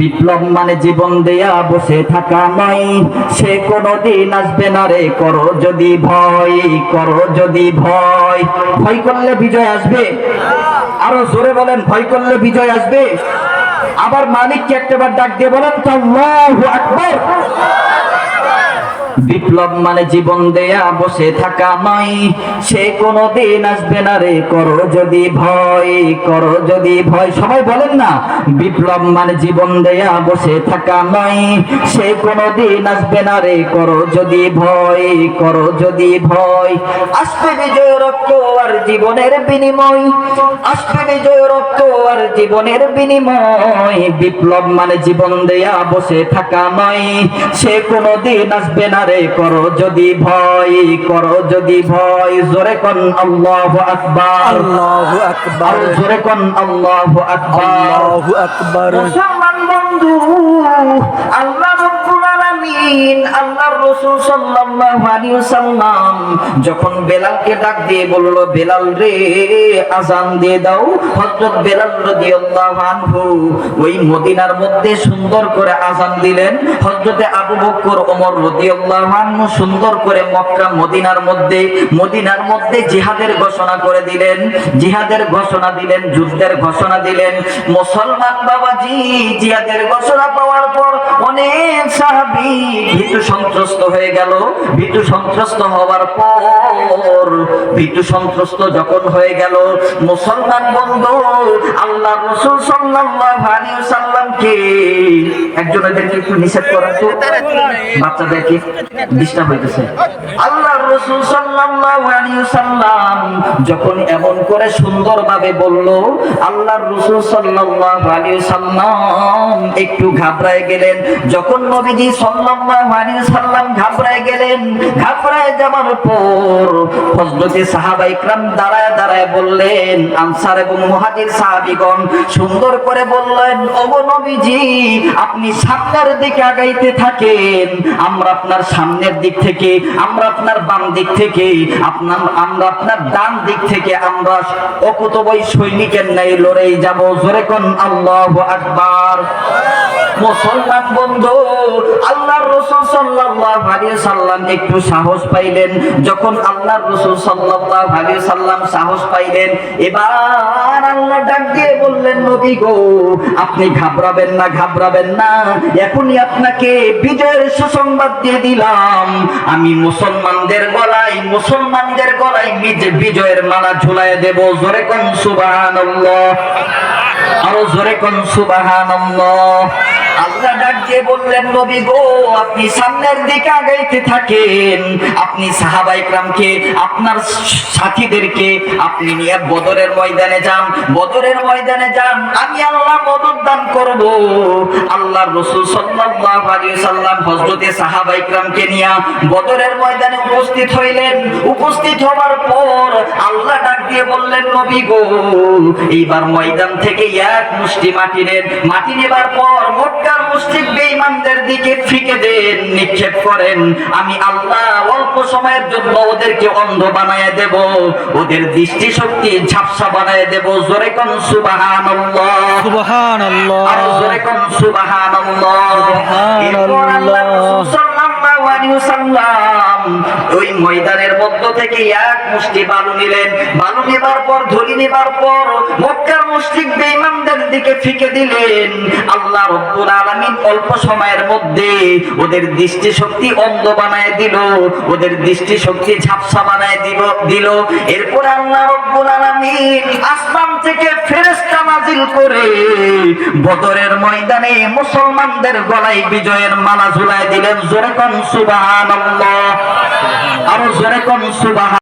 বিপ্লব মানে জীবন দেয়া বসে থাকা নয়, সে কোনদিন আসবে না রে। করো যদি ভয়, করো যদি ভয়। ভয় করলে বিজয় আসবে? আরো জোরে বলেন, ভয় করলে বিজয় আসবে? আবার মালিককে একটাবার ডাক দিয়ে বলেন তো, আল্লাহু আকবার। বিপ্লব মানে জীবন দেয়া বসে থাকা নয়, সে কোনদিন আসবে না রে। করো যদি ভয়, করো যদি ভয়। সবাই বলেন না, বিপ্লব মানে জীবন দেয়া বসে থাকা নয়, সে কোনদিন আসবে না রে। করো যদি ভয়, করো যদি ভয়। আসবে বিজয় রক্ত আর জীবনের বিনিময়, আসবে বিজয় রক্ত আর জীবনের বিনিময়। বিপ্লব মানে জীবন দেয়া বসে থাকা নয়, সে কোনদিন আসবে না রে। করো যদি ভয়, করো যদি ভয়। জোরে কোন আল্লাহু আকবার, আল্লাহু আকবার, জোরে কোন আল্লাহু আকবার, আল্লাহু আকবার। মুসলমান বন্ধু, আল্লাহ রাব্বুল আলামিন, আল্লাহর রাসূল সাল্লাল্লাহু আলাইহি ওয়াসাল্লাম যখন বেলালকে ডাক দিয়ে বলল, বেলাল রে আযান দিয়ে দাও। হযরত বেলাল রাদিয়াল্লাহু আনহু ওই মদিনার মধ্যে সুন্দর করে আযান দিলেন। হযরতে আবু বকর ওমর রাদিয়াল্লাহু আনহু সুন্দর করে মক্কা মদিনার মধ্যে জিহাদের ঘোষণা করে দিলেন, জিহাদের ঘোষণা দিলেন, যুদ্ধের ঘোষণা দিলেন। মুসলমান বাবাজি জিহাদের ঘোষণা পাওয়ার পর অনেক সাহাবী ভীতু সন্ত্রস্ত হয়ে গেল। ভীতু সন্ত্রস্ত হওয়ার পর, ভীতু সন্ত্রস্ত যখন হয়ে গেল, মুসলমান বন্ধু আল্লাহর রাসূল সাল্লাল্লাহু আলাইহি ওয়াসাল্লামকে একজনেরকে একটু নিষেধ করেন তো, বাচ্চাদেরকে ডিস্টার্ব হইতেছে। আল্লাহর রাসূল সাল্লাল্লাহু আলাইহি ওয়াসাল্লাম যখন এমন করে সুন্দরভাবে বলল, আল্লাহর রাসূল সাল্লাল্লাহু আলাইহি ওয়াসাল্লাম একটু ঘাবড়ায় গেলেন। যখন নবীজি সাল্লাল্লাহু আলাইহি ওয়াসাল্লাম ঘাবড়ায় গেলেন, ঘাবড়ায় যাওয়ার পর হযরতে সাহাবায়ে কেরাম দাঁড়ায় দাঁড়ায় বললেন, আনসার এবং মুহাজির সাহাবীগণ সুন্দর করে বললেন, ওগো নবীজি আপনি সামনের দিকে আগাইতে থাকেন, আমরা আপনার সামনের দিক থেকে, আমরা আপনার বাম দিক থেকে, আমরা আপনার ডান দিক থেকে আমরা অকুতোভয় সৈনিকের ন্যায় লড়াই যাব। জোরে কোন আল্লাহু আকবার। মুসলমান বন্ধু আল্লাহর রাসূল সাল্লাল্লাহু আলাইহি সাল্লাম একটু সাহস পাইলেন। যখন আল্লাহর রাসূল সাল্লাল্লাহু আলাইহি সাল্লাম সাহস পাইলেন, এবার আল্লাহ ডাক দিয়ে বললেন, নবী গো আপনি ঘাবড়াবেন না, ঘাবড়াবেন না। এখনই আপনাকে বিজয়ের সুসংবাদ দিয়ে দিলাম। আমি মুসলমানদের গলায় বিজয়ের মালা ঝুলায় দেব। জোরে কোন সুবহানাল্লাহ, আরো জোরে কোন সুবহানাল্লাহ। আল্লাহ ডাক দিয়ে বললেন, নবী গো আপনি সামনের দিকে আগাইতে থাকেন, আপনি সাহাবায়ে কেরামকে, আপনার সাথীদেরকে আপনি নিয়ে বদরের ময়দানে যান, বদরের ময়দানে যান, আমি আল্লাহ মদদ দান করব। আল্লাহর রাসূল সাল্লাল্লাহু আলাইহি ওয়াসাল্লাম হযরতে সাহাবায়ে কেরামকে নিয়ে বদরের ময়দানে উপস্থিত হইলেন। উপস্থিত হওয়ার পর আল্লাহ ডাক দিয়ে বললেন, নবী গো এইবার ময়দান থেকে এক মুষ্টি মাটি নেন, মাটি নেবার পর মক্কার মুশরিক বেঈমানদের দিকে ফিকে দেন, নিক্ষেপ করেন। আমি আল্লাহ অল্প সময়ের জন্য ওদেরকে অন্ধ বানায় দেব, ওদের দৃষ্টি শক্তি ঝাপসা বানায় দেব। জোরে কোন সুবহানাল্লাহ, সুবহানাল্লাহ, আর জোরে কোন সুবহানাল্লাহ। এরপর আল্লাহ রাসূল সাল্লাল্লাহু আলাইহি ওয়াসাল্লাম ওই ময়দানের মধ্য থেকে এক মুষ্টি বালু নিলেন। বালু নেবার পর, ধরি নেবার পর মক্কার মুশরিক বেঈমানদের দিকে ফিকে দিলেন। আল্লাহ রাব্বুল আলামিন অল্প সময়ের মধ্যে ওদের দৃষ্টি শক্তি অন্ধ বানায় দিল, ওদের দৃষ্টি শক্তি ঝাপসা বানায় দিল। এরপর আল্লাহ রাব্বুল আলামিন আসমান থেকে ফেরেশতা নাজিল করে বদরের ময়দানে মুসলমানদের গলায় বিজয়ের মালা ঝুলায় দিলেন। জোরে কোন সুবহানাল্লাহ, আরো জোরে কোন সুবহানাল্লাহ।